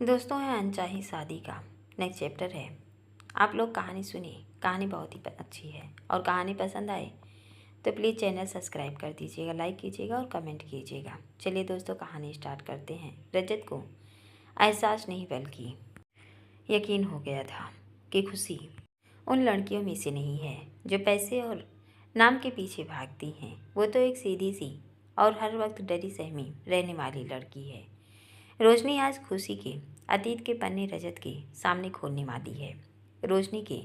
दोस्तों है अनचाही शादी का नेक्स्ट चैप्टर है। आप लोग कहानी सुनिए, कहानी बहुत ही अच्छी है और कहानी पसंद आए तो प्लीज़ चैनल सब्सक्राइब कर दीजिएगा, लाइक कीजिएगा और कमेंट कीजिएगा। चलिए दोस्तों कहानी स्टार्ट करते हैं। रजत को एहसास नहीं बल्कि यकीन हो गया था कि खुशी उन लड़कियों में से नहीं है जो पैसे और नाम के पीछे भागती हैं। वो तो एक सीधी सी और हर वक्त डरी सहमी रहने वाली लड़की है। रोशनी आज खुशी के अतीत के पन्ने रजत के सामने खोलने वाली है। रोशनी के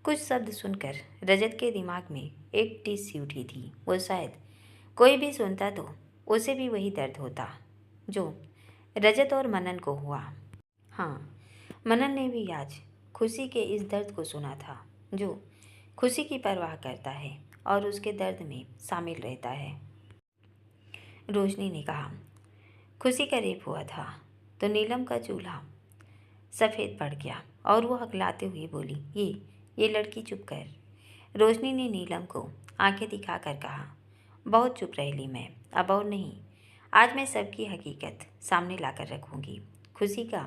कुछ शब्द सुनकर रजत के दिमाग में एक टीस सी उठी थी। वो शायद कोई भी सुनता तो उसे भी वही दर्द होता जो रजत और मनन को हुआ। हाँ, मनन ने भी आज खुशी के इस दर्द को सुना था जो खुशी की परवाह करता है और उसके दर्द में शामिल रहता है। रोशनी ने कहा, खुशी का रेप हुआ था तो नीलम का चूल्हा सफ़ेद पड़ गया और वो हकलाते हुए बोली, ये लड़की चुप कर। रोशनी ने नीलम को आंखें दिखाकर कहा, बहुत चुप रह ली मैं, अब और नहीं। आज मैं सबकी हकीकत सामने लाकर रखूंगी। खुशी का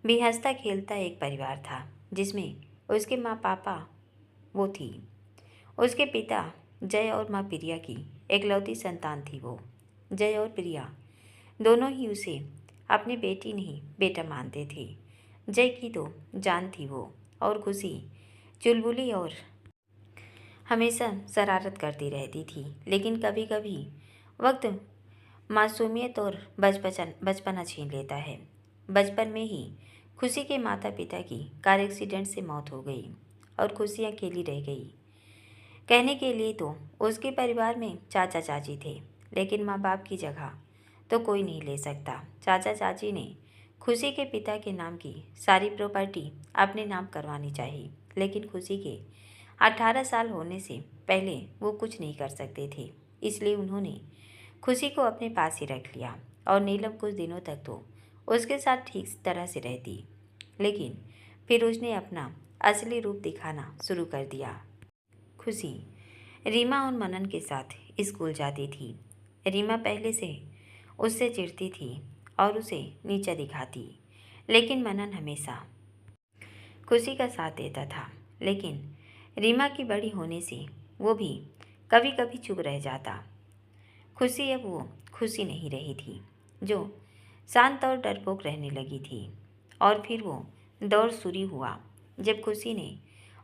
भी हंसता खेलता एक परिवार था जिसमें उसके माँ पापा वो थी। उसके पिता जय और माँ प्रिया की एकलौती संतान थी वो। जय और प्रिया दोनों ही उसे अपनी बेटी नहीं बेटा मानते थे। जय की तो जान थी वो और खुशी चुलबुली और हमेशा शरारत करती रहती थी। लेकिन कभी कभी वक्त मासूमियत और बचपना छीन लेता है। बचपन में ही खुशी के माता पिता की कार एक्सीडेंट से मौत हो गई और खुशी अकेली रह गई। कहने के लिए तो उसके परिवार में चाचा चाची थे, लेकिन माँ बाप की जगह तो कोई नहीं ले सकता। चाचा चाची ने खुशी के पिता के नाम की सारी प्रॉपर्टी अपने नाम करवानी चाहिए, लेकिन खुशी के 18 साल होने से पहले वो कुछ नहीं कर सकते थे। इसलिए उन्होंने खुशी को अपने पास ही रख लिया और नीलम कुछ दिनों तक तो उसके साथ ठीक तरह से रहती, लेकिन फिर उसने अपना असली रूप दिखाना शुरू कर दिया। खुशी रीमा और मनन के साथ स्कूल जाती थी। रीमा पहले से उससे चिढ़ती थी और उसे नीचा दिखाती, लेकिन मनन हमेशा खुशी का साथ देता था। लेकिन रीमा की बड़ी होने से वो भी कभी कभी चुप रह जाता। खुशी अब वो खुशी नहीं रही थी जो शांत और डरपोक रहने लगी थी। और फिर वो दौर शुरू हुआ जब खुशी ने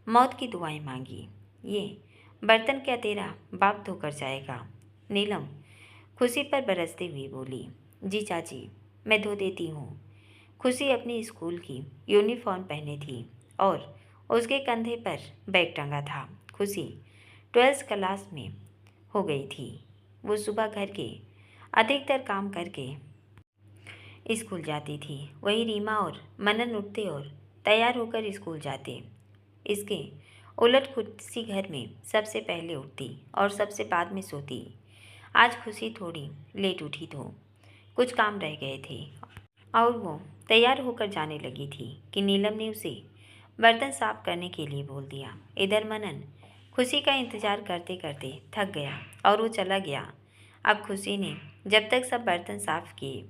मौत की दुआएं मांगी। ये बर्तन क्या तेरा बाप धोकर जाएगा? नीलम खुशी पर बरसते हुए बोली, जी चाची, मैं धो देती हूँ। खुशी अपनी स्कूल की यूनिफॉर्म पहने थी और उसके कंधे पर बैग टंगा था। खुशी 12th क्लास में हो गई थी। वो सुबह घर के अधिकतर काम करके स्कूल जाती थी। वहीं रीमा और मनन उठते और तैयार होकर स्कूल जाते। इसके उलट खुशी घर में सबसे पहले उठती और सबसे बाद में सोती। आज खुशी थोड़ी लेट उठी तो कुछ काम रह गए थे और वो तैयार होकर जाने लगी थी कि नीलम ने उसे बर्तन साफ करने के लिए बोल दिया। इधर मनन खुशी का इंतजार करते करते थक गया और वो चला गया। अब खुशी ने जब तक सब बर्तन साफ किए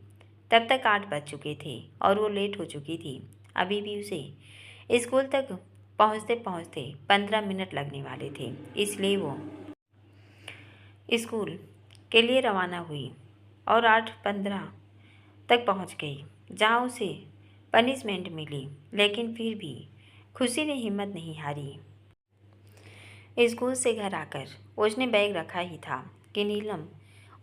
तब तक 8 बज चुके थे और वो लेट हो चुकी थी। अभी भी उसे स्कूल तक पहुंचते पहुंचते 15 मिनट लगने वाले थे। इसलिए वो स्कूल के लिए रवाना हुई और 8:15 तक पहुंच गई, जहां उसे पनिशमेंट मिली। लेकिन फिर भी खुशी ने हिम्मत नहीं हारी। स्कूल से घर आकर उसने बैग रखा ही था कि नीलम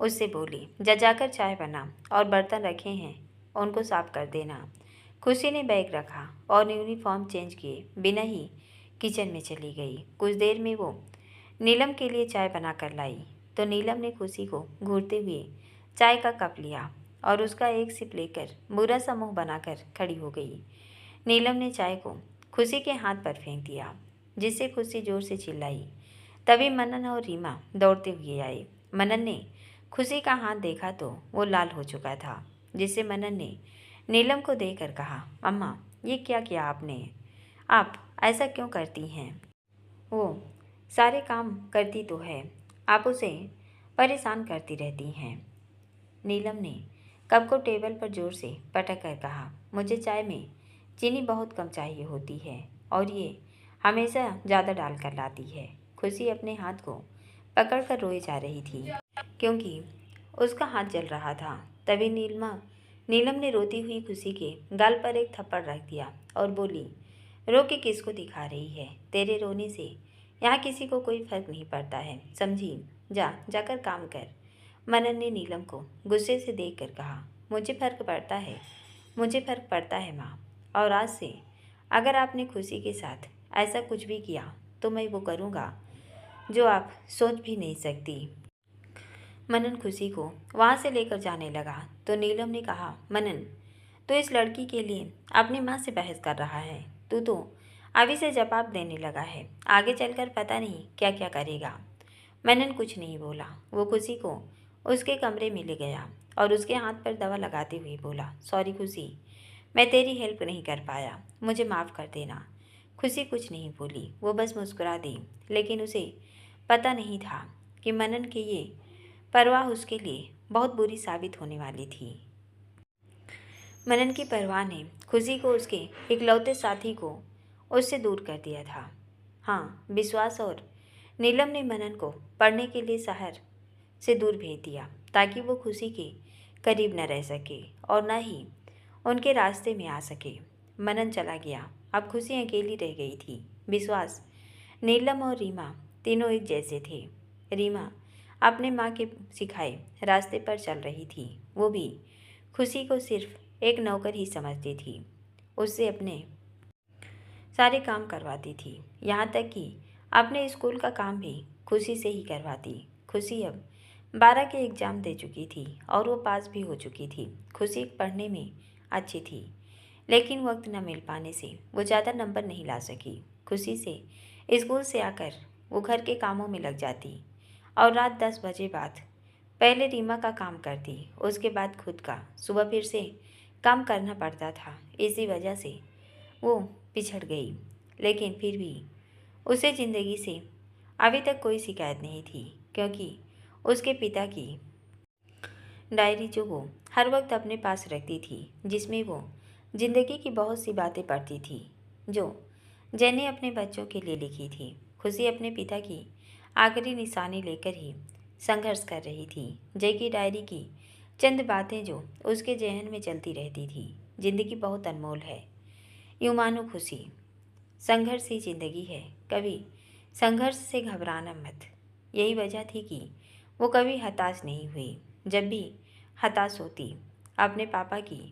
उससे बोली, जा जाकर चाय बना और बर्तन रखे हैं उनको साफ कर देना। खुशी ने बैग रखा और यूनिफॉर्म चेंज किए बिना ही किचन में चली गई। कुछ देर में वो नीलम के लिए चाय बनाकर लाई तो नीलम ने खुशी को घूरते हुए चाय का कप लिया और उसका एक सिप लेकर बुरा सा मुंह बनाकर खड़ी हो गई। नीलम ने चाय को खुशी के हाथ पर फेंक दिया, जिससे खुशी जोर से चिल्लाई। तभी मनन और रीमा दौड़ते हुए आए। मनन ने खुशी का हाथ देखा तो वो लाल हो चुका था, जिससे मनन ने नीलम को देखकर कहा, अम्मा, ये क्या किया आपने? आप ऐसा क्यों करती हैं? वो सारे काम करती तो है, आप उसे परेशान करती रहती हैं। नीलम ने कप को टेबल पर जोर से पटक कर कहा, मुझे चाय में चीनी बहुत कम चाहिए होती है और ये हमेशा ज़्यादा डालकर लाती है। खुशी अपने हाथ को पकड़कर रोए जा रही थी क्योंकि उसका हाथ जल रहा था। तभी नीलम ने रोती हुई खुशी के गाल पर एक थप्पड़ रख दिया और बोली, रो के किसको दिखा रही है? तेरे रोने से यहाँ किसी को कोई फर्क नहीं पड़ता है, समझी? जाकर काम कर। मनन ने नीलम को गुस्से से देखकर कहा, मुझे फर्क पड़ता है माँ, और आज से अगर आपने खुशी के साथ ऐसा कुछ भी किया तो मैं वो करूँगा जो आप सोच भी नहीं सकती। मनन खुशी को वहाँ से लेकर जाने लगा तो नीलम ने कहा, मनन, तो इस लड़की के लिए अपनी माँ से बहस कर रहा है। तू तो अभी से जवाब देने लगा है, आगे चलकर पता नहीं क्या क्या करेगा। मनन कुछ नहीं बोला। वो खुशी को उसके कमरे में ले गया और उसके हाथ पर दवा लगाते हुए बोला, सॉरी खुशी, मैं तेरी हेल्प नहीं कर पाया, मुझे माफ़ कर देना। खुशी कुछ नहीं बोली, वो बस मुस्कुरा दी, लेकिन उसे पता नहीं था कि मनन की ये परवाह उसके लिए बहुत बुरी साबित होने वाली थी। मनन की परवाह ने खुशी को उसके इकलौते साथी को उससे दूर कर दिया था। हाँ, विश्वास और नीलम ने मनन को पढ़ने के लिए शहर से दूर भेज दिया ताकि वो खुशी के करीब न रह सके और न ही उनके रास्ते में आ सके। मनन चला गया। अब खुशी अकेली रह गई थी। विश्वास, नीलम और रीमा तीनों एक जैसे थे। रीमा अपने माँ के सिखाए रास्ते पर चल रही थी। वो भी खुशी को सिर्फ एक नौकर ही समझती थी। उससे अपने सारे काम करवाती थी, यहाँ तक कि अपने स्कूल का काम भी खुशी से ही करवाती। खुशी अब 12 के एग्ज़ाम दे चुकी थी और वो पास भी हो चुकी थी। खुशी पढ़ने में अच्छी थी, लेकिन वक्त न मिल पाने से वो ज़्यादा नंबर नहीं ला सकी। खुशी से स्कूल से आकर वो घर के कामों में लग जाती और रात 10 बजे बाद पहले रीमा का काम करती, उसके बाद खुद का। सुबह फिर से काम करना पड़ता था। इसी वजह से वो पिछड़ गई, लेकिन फिर भी उसे ज़िंदगी से अभी तक कोई शिकायत नहीं थी, क्योंकि उसके पिता की डायरी जो वो हर वक्त अपने पास रखती थी, जिसमें वो ज़िंदगी की बहुत सी बातें पढ़ती थी जो जय ने अपने बच्चों के लिए लिखी थी। खुशी अपने पिता की आखिरी निशानी लेकर ही संघर्ष कर रही थी। जय की डायरी की चंद बातें जो उसके जहन में चलती रहती थी, जिंदगी बहुत अनमोल है, यूँ मानो खुशी, संघर्ष ही जिंदगी है, कभी संघर्ष से घबराना मत। यही वजह थी कि वो कभी हताश नहीं हुई। जब भी हताश होती, अपने पापा की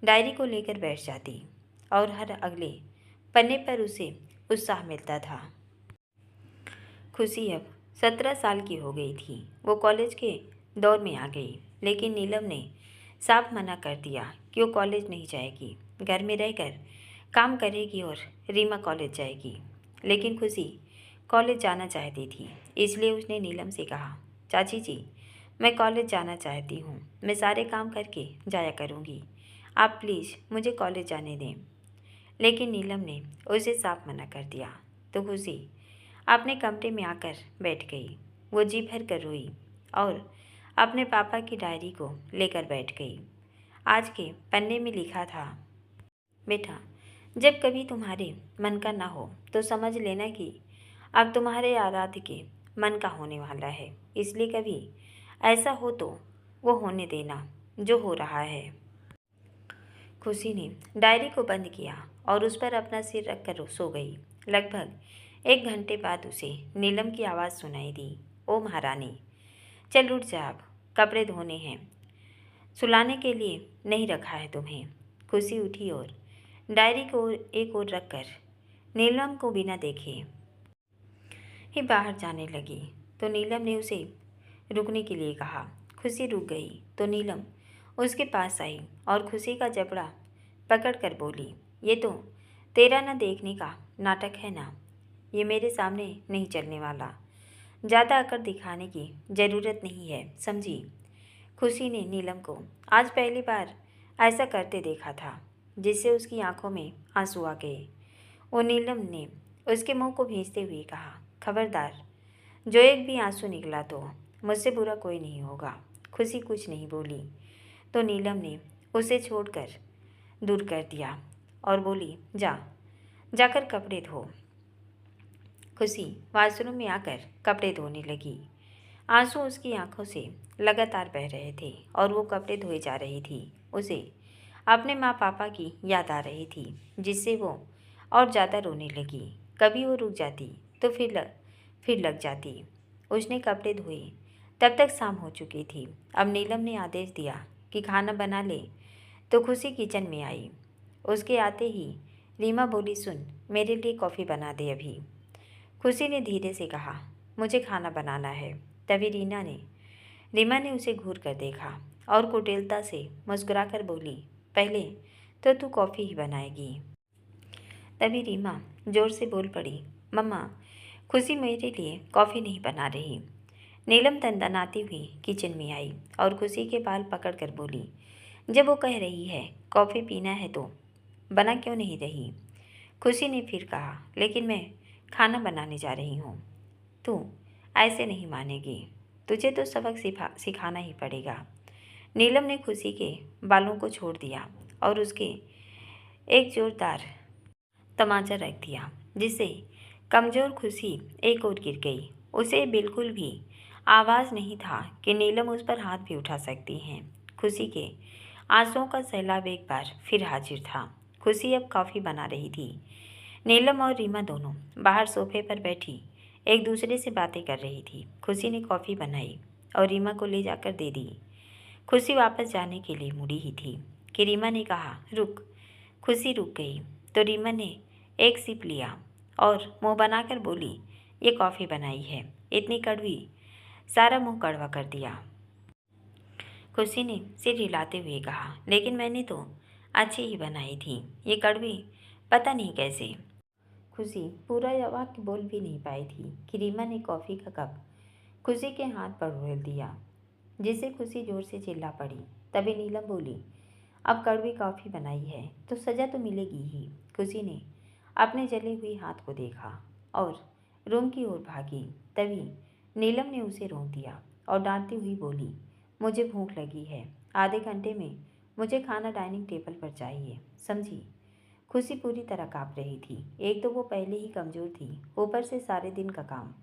डायरी को लेकर बैठ जाती और हर अगले पन्ने पर उसे उत्साह मिलता था। खुशी अब 17 साल की हो गई थी। वो कॉलेज के दौर में आ गई, लेकिन नीलम ने साफ मना कर दिया कि वो कॉलेज नहीं जाएगी, घर में रहकर काम करेगी और रीमा कॉलेज जाएगी। लेकिन खुशी कॉलेज जाना चाहती थी, इसलिए उसने नीलम से कहा, चाची जी, मैं कॉलेज जाना चाहती हूँ, मैं सारे काम करके जाया करूँगी, आप प्लीज़ मुझे कॉलेज जाने दें। लेकिन नीलम ने उसे साफ मना कर दिया तो खुशी अपने कमरे में आकर बैठ गई। वो जी भर कर रोई और अपने पापा की डायरी को लेकर बैठ गई। आज के पन्ने में लिखा था, बेटा, जब कभी तुम्हारे मन का ना हो तो समझ लेना कि अब तुम्हारे आराध्य के मन का होने वाला है, इसलिए कभी ऐसा हो तो वो होने देना जो हो रहा है। खुशी ने डायरी को बंद किया और उस पर अपना सिर रखकर सो गई। लगभग 1 घंटे बाद उसे नीलम की आवाज़ सुनाई दी, ओ महारानी, चल उठ जा, अब कपड़े धोने हैं, सुलाने के लिए नहीं रखा है तुम्हें। खुशी उठी और डायरी को एक ओर रखकर नीलम को बिना देखे ही बाहर जाने लगी तो नीलम ने उसे रुकने के लिए कहा। खुशी रुक गई तो नीलम उसके पास आई और खुशी का जबड़ा पकड़कर बोली, ये तो तेरा न देखने का नाटक है ना, ये मेरे सामने नहीं चलने वाला, ज़्यादा अकड़ दिखाने की ज़रूरत नहीं है, समझी। खुशी ने नीलम को आज पहली बार ऐसा करते देखा था, जिससे उसकी आंखों में आंसू आ गए। वो नीलम ने उसके मुंह को भींचते हुए कहा, खबरदार, जो एक भी आंसू निकला तो मुझसे बुरा कोई नहीं होगा। खुशी कुछ नहीं बोली। तो नीलम ने उसे छोड़कर दूर कर दिया और बोली, जाकर कपड़े धो। खुशी वॉशरूम में आकर कपड़े धोने लगी। आंसू उसकी आंखों से लगातार बह रहे थे और वो कपड़े धोए जा रही थी। उसे अपने माँ पापा की याद आ रही थी, जिससे वो और ज़्यादा रोने लगी। कभी वो रुक जाती तो फिर लग जाती। उसने कपड़े धोए, तब तक शाम हो चुकी थी। अब नीलम ने आदेश दिया कि खाना बना ले, तो खुशी किचन में आई। उसके आते ही रीमा बोली, सुन, मेरे लिए कॉफ़ी बना दे अभी। खुशी ने धीरे से कहा, मुझे खाना बनाना है। तभी रीमा ने उसे घूर कर देखा और कुटिलता से मुस्कुराकर बोली, पहले तो तू कॉफ़ी ही बनाएगी। तभी रीमा जोर से बोल पड़ी, मम्मा, खुशी मेरे लिए कॉफ़ी नहीं बना रही। नीलम तनतनाती हुई किचन में आई और खुशी के बाल पकड़कर बोली, जब वो कह रही है कॉफ़ी पीना है तो बना क्यों नहीं रही? खुशी ने फिर कहा, लेकिन मैं खाना बनाने जा रही हूँ। तू ऐसे नहीं मानेगी, तुझे तो सबक सिखाना ही पड़ेगा। नीलम ने खुशी के बालों को छोड़ दिया और उसके एक जोरदार तमाचा रख दिया, जिससे कमज़ोर खुशी एक ओर गिर गई। उसे बिल्कुल भी आवाज़ नहीं था कि नीलम उस पर हाथ भी उठा सकती हैं। खुशी के आंसुओं का सैलाब एक बार फिर हाजिर था। खुशी अब कॉफ़ी बना रही थी। नीलम और रीमा दोनों बाहर सोफे पर बैठी एक दूसरे से बातें कर रही थी। खुशी ने कॉफ़ी बनाई और रीमा को ले जाकर दे दी। खुशी वापस जाने के लिए मुड़ी ही थी कि रीमा ने कहा, रुक। खुशी रुक गई तो रीमा ने एक सिप लिया और मुंह बनाकर बोली, ये कॉफ़ी बनाई है, इतनी कड़वी, सारा मुंह कड़वा कर दिया। खुशी ने सिर हिलाते हुए कहा, लेकिन मैंने तो अच्छी ही बनाई थी, ये कड़वी पता नहीं कैसे। खुशी पूरा वाक्य बोल भी नहीं पाई थी कि रीमा ने कॉफ़ी का कप खुशी के हाथ पर उड़ेल दिया, जिससे खुशी जोर से चिल्ला पड़ी। तभी नीलम बोली, अब कड़वी कॉफ़ी बनाई है तो सज़ा तो मिलेगी ही। खुशी ने अपने जले हुए हाथ को देखा और रूम की ओर भागी। तभी नीलम ने उसे रोक दिया और डांटती हुई बोली, मुझे भूख लगी है, आधे घंटे में मुझे खाना डाइनिंग टेबल पर चाहिए, समझी? खुशी पूरी तरह काँप रही थी। एक तो वो पहले ही कमज़ोर थी, ऊपर से सारे दिन का काम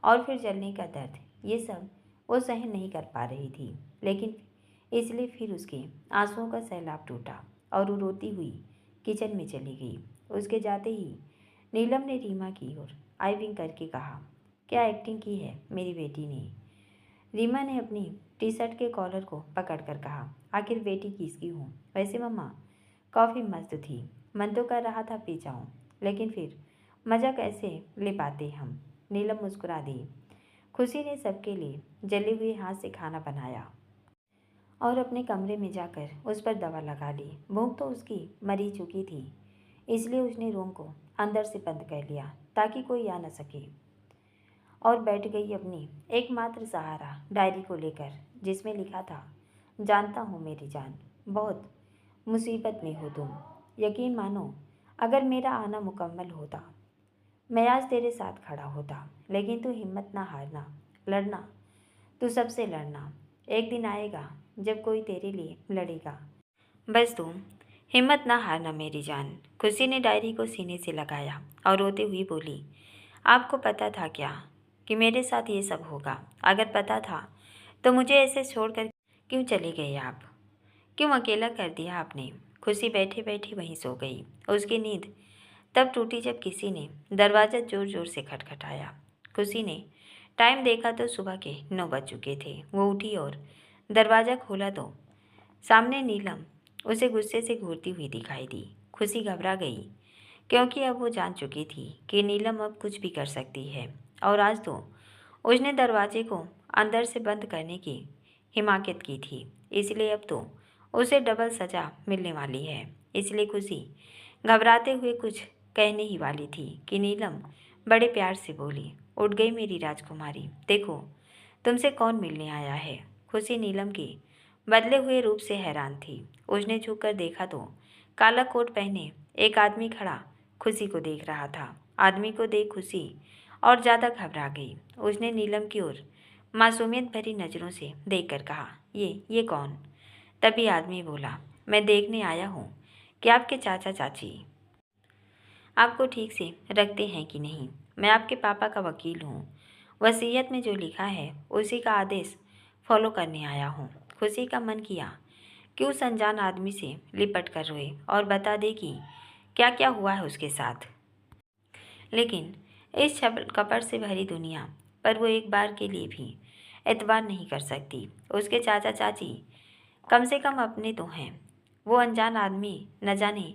और फिर जलने का दर्द, ये सब वो सहन नहीं कर पा रही थी। लेकिन इसलिए फिर उसके आंसुओं का सैलाब टूटा और वो रोती हुई किचन में चली गई। उसके जाते ही नीलम ने रीमा की ओर आई विंग करके कहा, क्या एक्टिंग की है मेरी बेटी ने? रीमा ने अपनी टी शर्ट के कॉलर को पकड़कर कहा, आखिर बेटी किसकी हूँ? वैसे मम्मा, कॉफ़ी मस्त थी, मन तो कर रहा था पी जाऊँ, लेकिन फिर मज़ा कैसे ले पाते हम? नीलम मुस्कुरा दी। खुशी ने सबके लिए जले हुए हाथ से खाना बनाया और अपने कमरे में जाकर उस पर दवा लगा ली। भूख तो उसकी मरी चुकी थी, इसलिए उसने रूम को अंदर से बंद कर लिया ताकि कोई आ न सके और बैठ गई अपनी एकमात्र सहारा डायरी को लेकर, जिसमें लिखा था, जानता हूँ मेरी जान, बहुत मुसीबत में हो तुम। यकीन मानो, अगर मेरा आना मुकम्मल होता मैं आज तेरे साथ खड़ा होता, लेकिन तू हिम्मत ना हारना, लड़ना, तू सबसे लड़ना। एक दिन आएगा जब कोई तेरे लिए लड़ेगा, बस तू हिम्मत ना हारना मेरी जान। खुशी ने डायरी को सीने से लगाया और रोते हुई बोली, आपको पता था क्या कि मेरे साथ ये सब होगा? अगर पता था तो मुझे ऐसे छोड़कर क्यों चले गए आप? क्यों अकेला कर दिया आपने? खुशी बैठे बैठे वहीं सो गई। उसकी नींद तब टूटी जब किसी ने दरवाज़ा ज़ोर ज़ोर से खटखटाया। खुशी ने टाइम देखा तो सुबह के 9 बज चुके थे। वो उठी और दरवाज़ा खोला तो सामने नीलम उसे गुस्से से घूरती हुई दिखाई दी। खुशी घबरा गई, क्योंकि अब वो जान चुकी थी कि नीलम अब कुछ भी कर सकती है और आज तो उसने दरवाजे को अंदर से बंद करने की हिमाकत की थी, इसलिए अब तो उसे डबल सज़ा मिलने वाली है। इसलिए खुशी घबराते हुए कुछ कहने ही वाली थी कि नीलम बड़े प्यार से बोली, उठ गई मेरी राजकुमारी, देखो तुमसे कौन मिलने आया है। खुशी नीलम के बदले हुए रूप से हैरान थी। उसने झुककर देखा तो काला कोट पहने एक आदमी खड़ा खुशी को देख रहा था। आदमी को देख खुशी और ज़्यादा घबरा गई। उसने नीलम की ओर मासूमियत भरी नज़रों से देखकर कहा, ये कौन? तभी आदमी बोला, मैं देखने आया हूँ कि आपके चाचा चाची आपको ठीक से रखते हैं कि नहीं। मैं आपके पापा का वकील हूँ। वसीयत में जो लिखा है उसी का आदेश फॉलो करने आया हूँ। खुशी का मन किया कि उस अनजान आदमी से लिपट कर रोए और बता दे कि क्या क्या हुआ है उसके साथ। लेकिन इस छल कपट से भरी दुनिया पर वो एक बार के लिए भी एतबार नहीं कर सकती। उसके चाचा चाची कम से कम अपने तो हैं। वो अनजान आदमी न जाने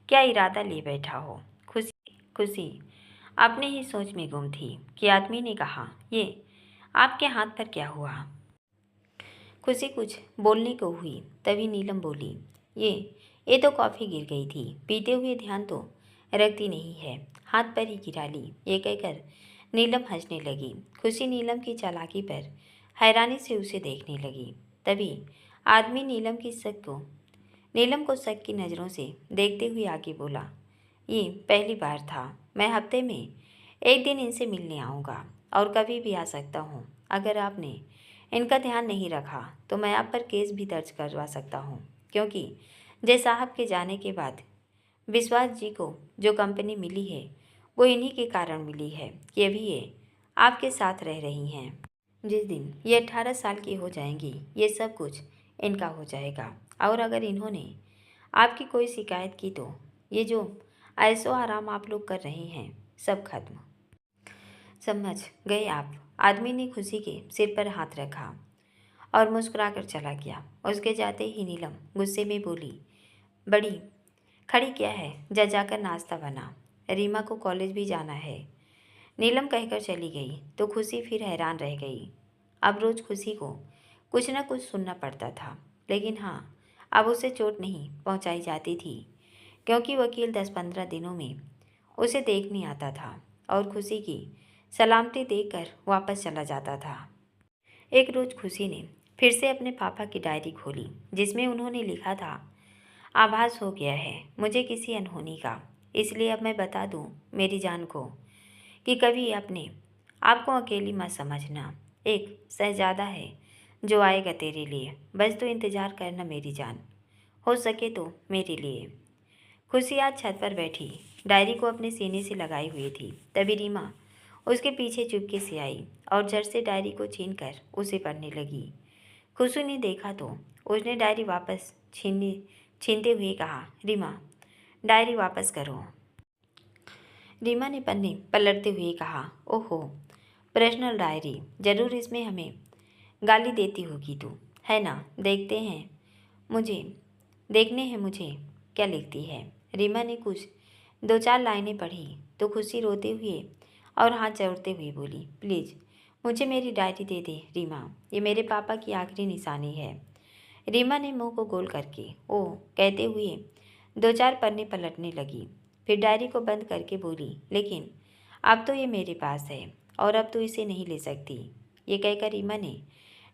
क्या इरादा ले बैठा हो। खुशी खुशी अपने ही सोच में गुम थी कि आदमी ने कहा, ये आपके हाथ पर क्या हुआ। खुशी कुछ बोलने को हुई, तभी नीलम बोली, ये तो कॉफ़ी गिर गई थी। पीते हुए ध्यान तो रखती नहीं है, हाथ पर ही गिरा ली। ये कहकर नीलम हंसने लगी। खुशी नीलम की चालाकी पर हैरानी से उसे देखने लगी। तभी आदमी नीलम को शक की नज़रों से देखते हुए आगे बोला, ये पहली बार था। मैं हफ्ते में एक दिन इनसे मिलने आऊँगा और कभी भी आ सकता हूँ। अगर आपने इनका ध्यान नहीं रखा तो मैं आप पर केस भी दर्ज करवा सकता हूँ, क्योंकि जय साहब के जाने के बाद विश्वास जी को जो कंपनी मिली है वो इन्हीं के कारण मिली है कि अभी ये आपके साथ रह रही हैं। जिस दिन ये 18 साल की हो जाएंगी ये सब कुछ इनका हो जाएगा, और अगर इन्होंने आपकी कोई शिकायत की तो ये जो ऐशो आराम आप लोग कर रहे हैं सब खत्म। समझ गए आप। आदमी ने खुशी के सिर पर हाथ रखा और मुस्कुराकर चला गया। उसके जाते ही नीलम गुस्से में बोली, बड़ी खड़ी क्या है, जा जाकर नाश्ता बना, रीमा को कॉलेज भी जाना है। नीलम कहकर चली गई तो खुशी फिर हैरान रह गई। अब रोज़ खुशी को कुछ न कुछ सुनना पड़ता था, लेकिन हाँ, अब उसे चोट नहीं पहुंचाई जाती थी, क्योंकि वकील 10-15 दिनों में उसे देखने आता था और खुशी की सलामती देखकर वापस चला जाता था। एक रोज़ खुशी ने फिर से अपने पापा की डायरी खोली, जिसमें उन्होंने लिखा था, आभास हो गया है मुझे किसी अनहोनी का, इसलिए अब मैं बता दूं मेरी जान को कि कभी अपने आप को अकेली मत समझना। एक शहजादा है जो आएगा तेरे लिए, बस तू इंतज़ार करना मेरी जान, हो सके तो मेरे लिए। खुशी आज छत पर बैठी डायरी को अपने सीने से लगाई हुई थी। तभी रीमा उसके पीछे चुपके से आई और झट से डायरी को छीनकर उसे पढ़ने लगी। खुशी ने देखा तो उसने डायरी वापस छीनते हुए कहा, रीमा डायरी वापस करो। रीमा ने पन्ने पलटते हुए कहा, ओहो, पर्सनल डायरी, ज़रूर इसमें हमें गाली देती होगी तू, है ना। देखने हैं मुझे क्या लिखती है। रीमा ने कुछ 2-4 लाइनें पढ़ी तो खुशी रोते हुए और हाथ जोड़ते हुए बोली, प्लीज़ मुझे मेरी डायरी दे दे रीमा, ये मेरे पापा की आखिरी निशानी है। रीमा ने मुंह को गोल करके ओ कहते हुए 2-4 पन्ने पलटने लगी, फिर डायरी को बंद करके बोली, लेकिन अब तो ये मेरे पास है और अब तो इसे नहीं ले सकती। ये कहकर रीमा ने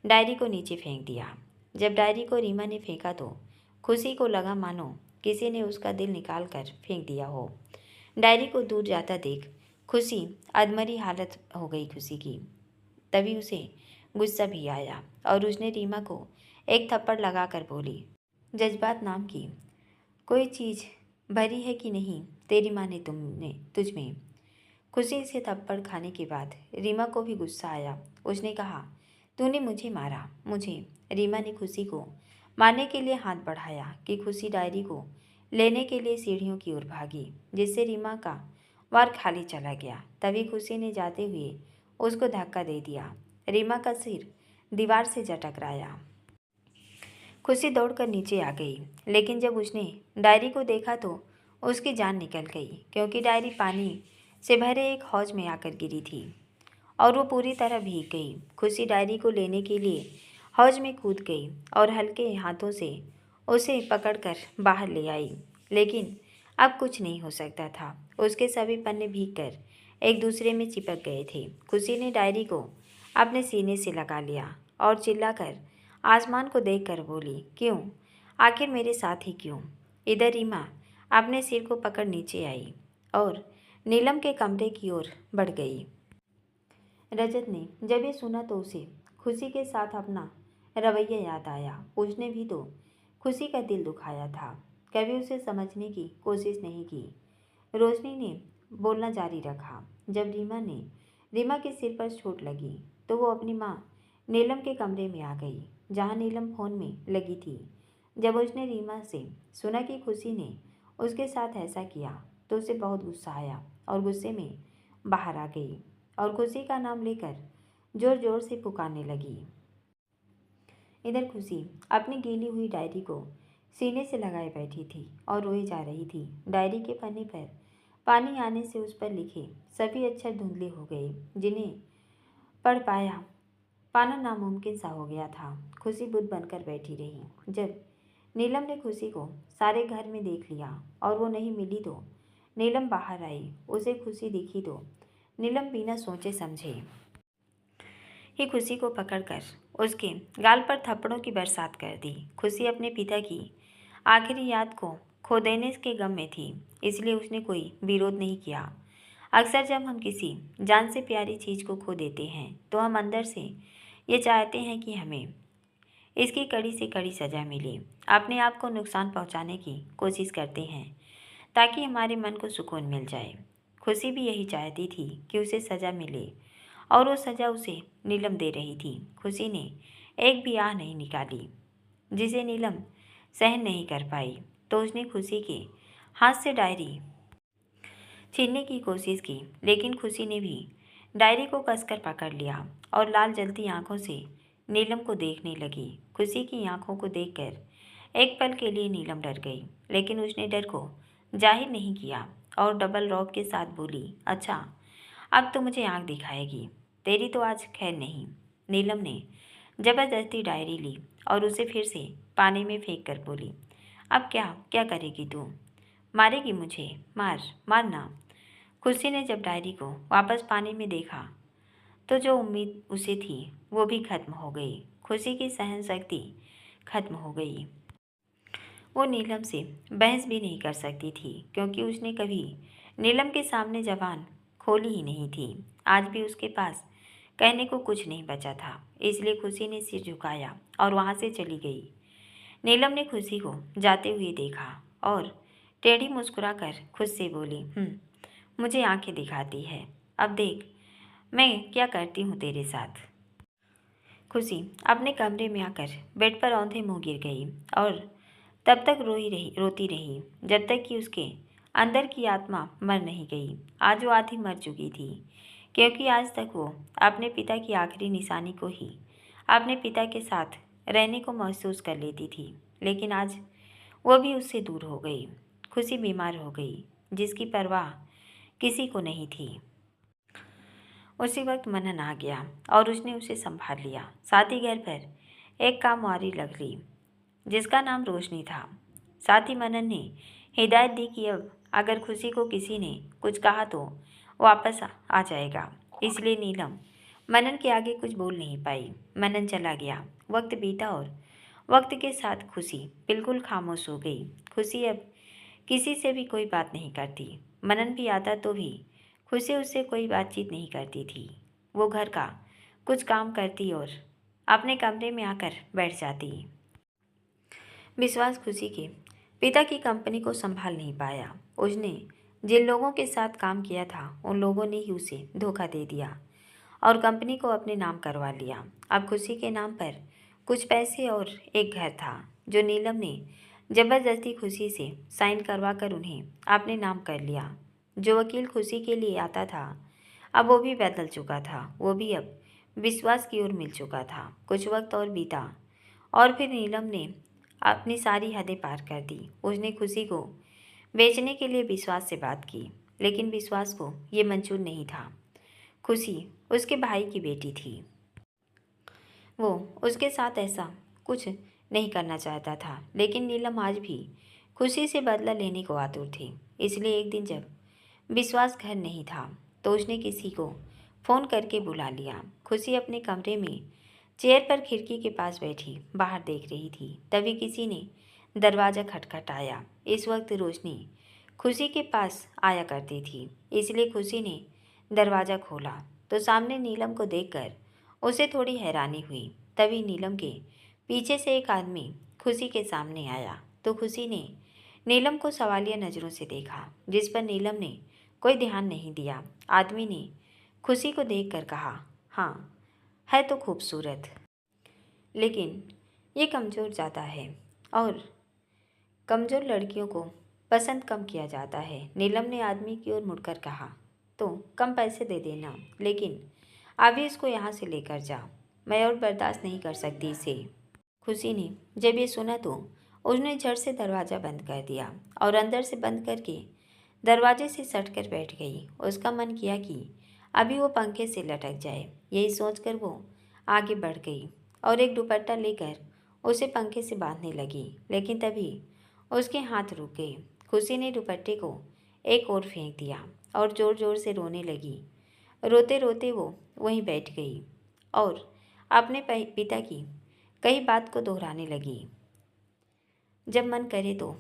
डायरी को नीचे फेंक दिया। जब डायरी को रीमा ने फेंका तो खुशी को लगा मानो किसी ने उसका दिल निकाल कर फेंक दिया हो। डायरी को दूर जाता देख खुशी अधमरी हालत हो गई खुशी की। तभी उसे गुस्सा भी आया और उसने रीमा को एक थप्पड़ लगाकर बोली, जज्बात नाम की कोई चीज़ भरी है कि नहीं तेरी माँ ने तुझ में। खुशी से थप्पड़ खाने के बाद रीमा को भी गुस्सा आया। उसने कहा, तूने मुझे मारा, मुझे। रीमा ने खुशी को मारने के लिए हाथ बढ़ाया कि खुशी डायरी को लेने के लिए सीढ़ियों की ओर भागी, जिससे रीमा का वार खाली चला गया। तभी खुशी ने जाते हुए उसको धक्का दे दिया। रीमा का सिर दीवार से जा टकराया। खुशी दौड़कर नीचे आ गई, लेकिन जब उसने डायरी को देखा तो उसकी जान निकल गई, क्योंकि डायरी पानी से भरे एक हौज में आकर गिरी थी और वो पूरी तरह भीग गई। खुशी डायरी को लेने के लिए हौज में कूद गई और हल्के हाथों से उसे पकड़कर बाहर ले आई, लेकिन अब कुछ नहीं हो सकता था। उसके सभी पन्ने भीगकर एक दूसरे में चिपक गए थे। खुशी ने डायरी को अपने सीने से लगा लिया और चिल्लाकर आसमान को देखकर बोली, क्यों, आखिर मेरे साथ ही क्यों। इधर रीमा अपने सिर को पकड़ नीचे आई और नीलम के कमरे की ओर बढ़ गई। रजत ने जब ये सुना तो उसे खुशी के साथ अपना रवैया याद आया। उसने भी तो खुशी का दिल दुखाया था। कभी उसे समझने की कोशिश नहीं की। रोशनी ने बोलना जारी रखा। जब रीमा के सिर पर चोट लगी तो वो अपनी माँ नीलम के कमरे में आ गई, जहाँ नीलम फोन में लगी थी। जब उसने रीमा से सुना कि खुशी ने उसके साथ ऐसा किया तो उसे बहुत गुस्सा आया और गुस्से में बाहर आ गई और खुशी का नाम लेकर जोर जोर से पुकारने लगी। इधर खुशी अपनी गीली हुई डायरी को सीने से लगाए बैठी थी और रोई जा रही थी। डायरी के पन्ने पर पानी आने से उस पर लिखे सभी अक्षर धुंधले हो गए, जिन्हें पढ़ पाना नामुमकिन सा हो गया था। खुशी बुद्ध बनकर बैठी रही। जब नीलम ने खुशी को सारे घर में देख लिया और वो नहीं मिली तो नीलम बाहर आई। उसे खुशी दिखी तो नीलम बिना सोचे समझे ही खुशी को पकड़कर उसके गाल पर थप्पड़ों की बरसात कर दी। खुशी अपने पिता की आखिरी याद को खो देने के गम में थी, इसलिए उसने कोई विरोध नहीं किया। अक्सर जब हम किसी जान से प्यारी चीज़ को खो देते हैं तो हम अंदर से ये चाहते हैं कि हमें इसकी कड़ी से कड़ी सज़ा मिले। अपने आप को नुकसान पहुंचाने की कोशिश करते हैं ताकि हमारे मन को सुकून मिल जाए। खुशी भी यही चाहती थी कि उसे सज़ा मिले और वो सज़ा उसे नीलम दे रही थी। खुशी ने एक भी आह नहीं निकाली जिसे नीलम सहन नहीं कर पाई, तो उसने खुशी के हाथ से डायरी छीनने की कोशिश की, लेकिन खुशी ने भी डायरी को कसकर पकड़ लिया और लाल जलती आंखों से नीलम को देखने लगी। खुशी की आंखों को देखकर एक पल के लिए नीलम डर गई, लेकिन उसने डर को जाहिर नहीं किया और डबल रॉक के साथ बोली, अच्छा अब तो मुझे आंख दिखाएगी, तेरी तो आज खैर नहीं। नीलम ने जबरदस्ती डायरी ली और उसे फिर से पानी में फेंक कर बोली, अब क्या क्या करेगी तू? मारेगी मुझे? मारना। खुशी ने जब डायरी को वापस पानी में देखा तो जो उम्मीद उसे थी वो भी खत्म हो गई। खुशी की सहन शक्ति खत्म हो गई। वो नीलम से बहस भी नहीं कर सकती थी, क्योंकि उसने कभी नीलम के सामने जबान खोली ही नहीं थी। आज भी उसके पास कहने को कुछ नहीं बचा था, इसलिए खुशी ने सिर झुकाया और वहाँ से चली गई। नीलम ने खुशी को जाते हुए देखा और टेढ़ी मुस्कुराकर खुद से बोली, मुझे आंखें दिखाती है, अब देख मैं क्या करती हूँ तेरे साथ। खुशी अपने कमरे में आकर बेड पर औंधे मुँह गिर गई और तब तक रोती रही जब तक कि उसके अंदर की आत्मा मर नहीं गई। आज वो आधी मर चुकी थी, क्योंकि आज तक वो अपने पिता की आखिरी निशानी को ही अपने पिता के साथ रहने को महसूस कर लेती थी, लेकिन आज वो भी उससे दूर हो गई। खुशी बीमार हो गई, जिसकी परवाह किसी को नहीं थी। उसी वक्त मनन आ गया और उसने उसे संभाल लिया। साथ ही घर पर एक कामवारी लग ली जिसका नाम रोशनी था। साथ ही मनन ने हिदायत दी कि अब अगर खुशी को किसी ने कुछ कहा तो वापस आ जाएगा। इसलिए नीलम मनन के आगे कुछ बोल नहीं पाई। मनन चला गया। वक्त बीता और वक्त के साथ खुशी बिल्कुल खामोश हो गई। खुशी अब किसी से भी कोई बात नहीं करती। मनन भी आता तो भी खुशी उससे कोई बातचीत नहीं करती थी। वो घर का कुछ काम करती और अपने कमरे में आकर बैठ जाती। विश्वास खुशी के पिता की कंपनी को संभाल नहीं पाया। उसने जिन लोगों के साथ काम किया था उन लोगों ने ही उसे धोखा दे दिया और कंपनी को अपने नाम करवा लिया। अब खुशी के नाम पर कुछ पैसे और एक घर था, जो नीलम ने जबरदस्ती खुशी से साइन करवा कर उन्हें अपने नाम कर लिया। जो वकील खुशी के लिए आता था अब वो भी बदल चुका था। वो भी अब विश्वास की ओर मिल चुका था। कुछ वक्त और बीता और फिर नीलम ने अपनी सारी हदें पार कर दी। उसने खुशी को बेचने के लिए विश्वास से बात की, लेकिन विश्वास को ये मंजूर नहीं था। खुशी उसके भाई की बेटी थी। वो उसके साथ ऐसा कुछ नहीं करना चाहता था, लेकिन नीलम आज भी खुशी से बदला लेने को आतुर थी। इसलिए एक दिन जब विश्वास घर नहीं था तो उसने किसी को फ़ोन करके बुला लिया। खुशी अपने कमरे में चेयर पर खिड़की के पास बैठी बाहर देख रही थी। तभी किसी ने दरवाज़ा खटखटाया। इस वक्त रोशनी खुशी के पास आया करती थी, इसलिए खुशी ने दरवाज़ा खोला तो सामने नीलम को देखकर उसे थोड़ी हैरानी हुई। तभी नीलम के पीछे से एक आदमी खुशी के सामने आया तो खुशी ने नीलम को सवालिया नज़रों से देखा, जिस पर नीलम ने कोई ध्यान नहीं दिया। आदमी ने खुशी को देखकर कहा, हाँ है तो खूबसूरत, लेकिन ये कमज़ोर ज़्यादा है और कमज़ोर लड़कियों को पसंद कम किया जाता है। नीलम ने आदमी की ओर मुड़कर कहा, तो कम पैसे दे देना, लेकिन अभी इसको यहाँ से लेकर जा, मैं और बर्दाश्त नहीं कर सकती इसे। खुशी ने जब ये सुना तो उसने झट से दरवाज़ा बंद कर दिया और अंदर से बंद करके दरवाजे से सट कर बैठ गई। उसका मन किया कि अभी वो पंखे से लटक जाए। यही सोचकर वो आगे बढ़ गई और एक दुपट्टा लेकर उसे पंखे से बांधने लगी, लेकिन तभी उसके हाथ रुक गए। खुशी ने दुपट्टे को एक ओर फेंक दिया और ज़ोर ज़ोर से रोने लगी। रोते रोते वो वहीं बैठ गई और अपने पिता की कई बात को दोहराने लगी। जब मन करे तो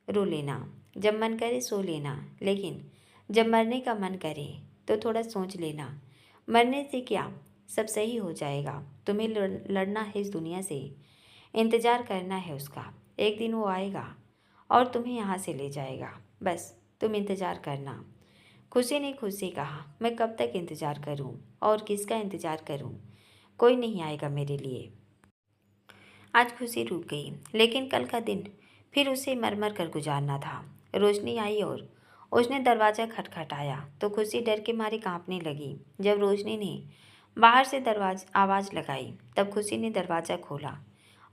रो लेना, जब मन करे सो लेना, लेकिन जब मरने का मन करे तो थोड़ा सोच लेना, मरने से क्या सब सही हो जाएगा। तुम्हें लड़ना है इस दुनिया से, इंतज़ार करना है उसका। एक दिन वो आएगा और तुम्हें यहाँ से ले जाएगा, बस तुम इंतज़ार करना। खुशी ने खुद से कहा, मैं कब तक इंतज़ार करूँ और किसका इंतज़ार करूँ, कोई नहीं आएगा मेरे लिए। आज खुशी रुक गई, लेकिन कल का दिन फिर उसे मर कर गुजारना था। रोशनी आई और उसने दरवाज़ा खटखटाया तो खुशी डर के मारे कांपने लगी। जब रोशनी ने बाहर से आवाज़ लगाई तब खुशी ने दरवाज़ा खोला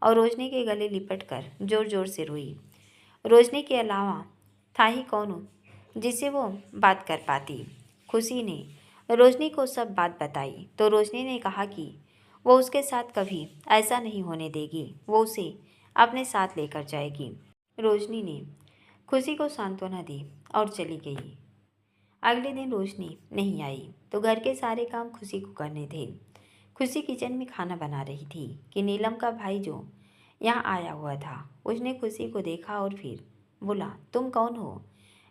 और रोशनी के गले लिपट कर ज़ोर ज़ोर से रोई। रोशनी के अलावा था ही कौन जिससे वो बात कर पाती। खुशी ने रोशनी को सब बात बताई तो रोशनी ने कहा कि वो उसके साथ कभी ऐसा नहीं होने देगी, वो उसे अपने साथ लेकर जाएगी। रोशनी ने खुशी को सांत्वना दी और चली गई। अगले दिन रोशनी नहीं आई तो घर के सारे काम खुशी को करने थे। खुशी किचन में खाना बना रही थी कि नीलम का भाई जो यहाँ आया हुआ था, उसने खुशी को देखा और फिर बोला, तुम कौन हो?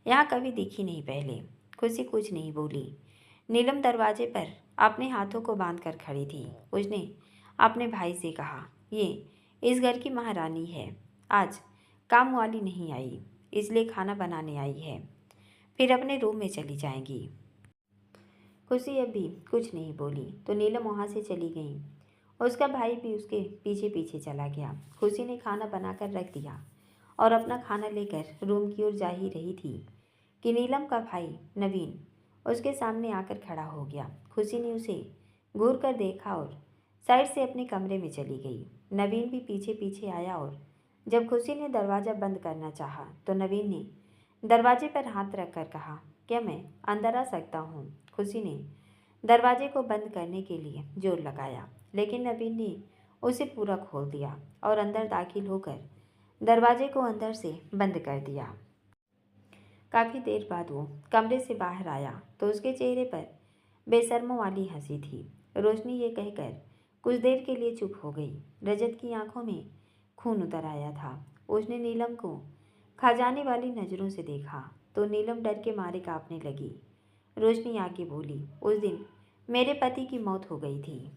यहाँ कभी दिखी नहीं पहले। खुशी कुछ नहीं बोली। नीलम दरवाजे पर अपने हाथों को बांधकर खड़ी थी। उसने अपने भाई से कहा, ये इस घर की महारानी है, आज काम वाली नहीं आई, इसलिए खाना बनाने आई है, फिर अपने रूम में चली जाएंगी। खुशी अभी कुछ नहीं बोली तो नीलम वहाँ से चली गई। उसका भाई भी उसके पीछे पीछे चला गया। खुशी ने खाना बनाकर रख दिया और अपना खाना लेकर रूम की ओर जा ही रही थी कि नीलम का भाई नवीन उसके सामने आकर खड़ा हो गया। खुशी ने उसे घूर कर देखा और साइड से अपने कमरे में चली गई। नवीन भी पीछे पीछे आया और जब खुशी ने दरवाज़ा बंद करना चाहा तो नवीन ने दरवाजे पर हाथ रखकर कहा, क्या मैं अंदर आ सकता हूँ? खुशी ने दरवाजे को बंद करने के लिए जोर लगाया, लेकिन नवीन ने उसे पूरा खोल दिया और अंदर दाखिल होकर दरवाजे को अंदर से बंद कर दिया। काफ़ी देर बाद वो कमरे से बाहर आया तो उसके चेहरे पर बेशर्मों वाली हंसी थी। रोशनी ये कहकर कुछ देर के लिए चुप हो गई। रजत की आंखों में खून उतर आया था। उसने नीलम को खजाने वाली नज़रों से देखा तो नीलम डर के मारे कांपने लगी। रोशनी आगे बोली, उस दिन मेरे पति की मौत हो गई थी,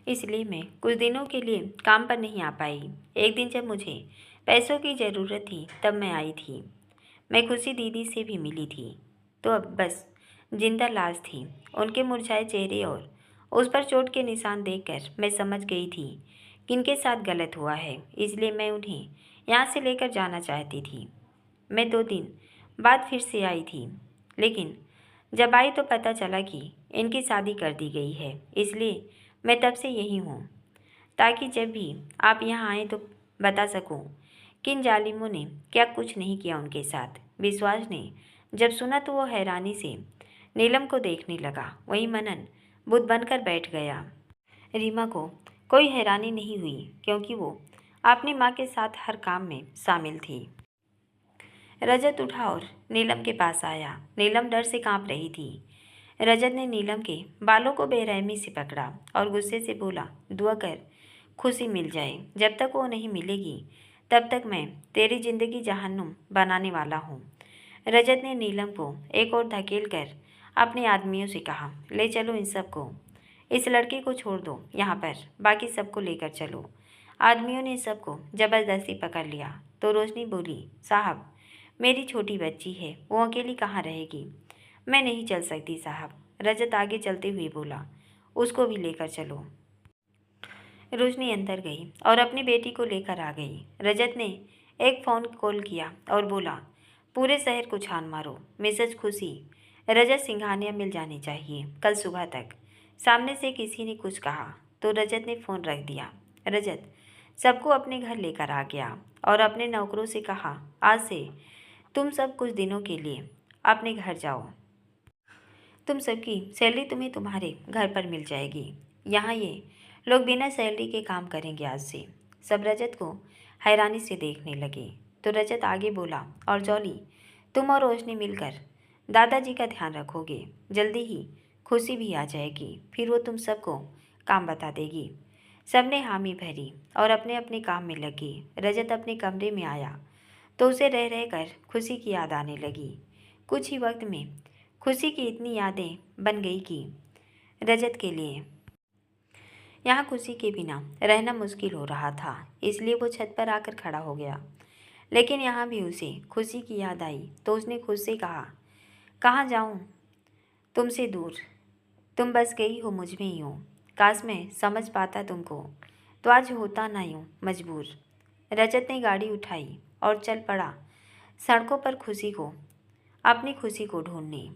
इसलिए मैं कुछ दिनों के लिए काम पर नहीं आ पाई। एक दिन जब मुझे पैसों की ज़रूरत थी तब मैं आई थी। मैं खुशी दीदी से भी मिली थी तो अब बस जिंदा लाश थी। उनके मुरझाए चेहरे और उस पर चोट के निशान देखकर मैं समझ गई थी कि इनके साथ गलत हुआ है, इसलिए मैं उन्हें यहाँ से लेकर जाना चाहती थी। मैं 2 दिन बाद फिर से आई थी, लेकिन जब आई तो पता चला कि इनकी शादी कर दी गई है, इसलिए मैं तब से यही हूँ, ताकि जब भी आप यहाँ आएँ तो बता सकूँ किन जालिमों ने क्या कुछ नहीं किया उनके साथ। विश्वास ने जब सुना तो वो हैरानी से नीलम को देखने लगा। वहीं मनन बुद्ध बनकर बैठ गया। रीमा को कोई हैरानी नहीं हुई क्योंकि वो अपनी माँ के साथ हर काम में शामिल थी। रजत उठा और नीलम के पास आया। नीलम डर से कांप रही थी। रजत ने नीलम के बालों को बेरहमी से पकड़ा और गुस्से से बोला, दुआ कर खुशी मिल जाए। जब तक वो नहीं मिलेगी तब तक मैं तेरी जिंदगी जहन्नुम बनाने वाला हूँ। रजत ने नीलम को एक और धकेल कर अपने आदमियों से कहा, ले चलो इन सबको, इस लड़के को छोड़ दो यहाँ पर, बाकी सबको लेकर चलो। आदमियों ने सबको ज़बरदस्ती पकड़ लिया तो रोशनी बोली, साहब मेरी छोटी बच्ची है, वो अकेली कहाँ रहेगी। मैं नहीं चल सकती साहब। रजत आगे चलते हुए बोला, उसको भी लेकर चलो। रोशनी अंदर गई और अपनी बेटी को लेकर आ गई। रजत ने एक फ़ोन कॉल किया और बोला, पूरे शहर को छान मारो, मिसेज खुशी रजत सिंघानिया मिल जानी चाहिए कल सुबह तक। सामने से किसी ने कुछ कहा तो रजत ने फ़ोन रख दिया। रजत सबको अपने घर लेकर आ गया और अपने नौकरों से कहा, आज से तुम सब कुछ दिनों के लिए अपने घर जाओ। तुम सबकी सैलरी तुम्हें तुम्हारे घर पर मिल जाएगी। यहाँ ये लोग बिना सैलरी के काम करेंगे आज से। सब रजत को हैरानी से देखने लगे तो रजत आगे बोला, और जॉली तुम और रोशनी मिलकर दादाजी का ध्यान रखोगे। जल्दी ही खुशी भी आ जाएगी, फिर वो तुम सबको काम बता देगी। सबने हामी भरी और अपने अपने काम में लगी। रजत अपने कमरे में आया तो उसे रह रहकर खुशी की याद आने लगी। कुछ ही वक्त में खुशी की इतनी यादें बन गई कि रजत के लिए यहाँ खुशी के बिना रहना मुश्किल हो रहा था। इसलिए वो छत पर आकर खड़ा हो गया। लेकिन यहाँ भी उसे खुशी की याद आई तो उसने खुद से कहा, कहाँ जाऊँ तुमसे दूर, तुम बस गई हो मुझ में ही हो। काश मैं समझ पाता तुमको तो आज होता ना यूँ मजबूर। रजत ने गाड़ी उठाई और चल पड़ा सड़कों पर खुशी को अपनी खुशी को ढूंढने।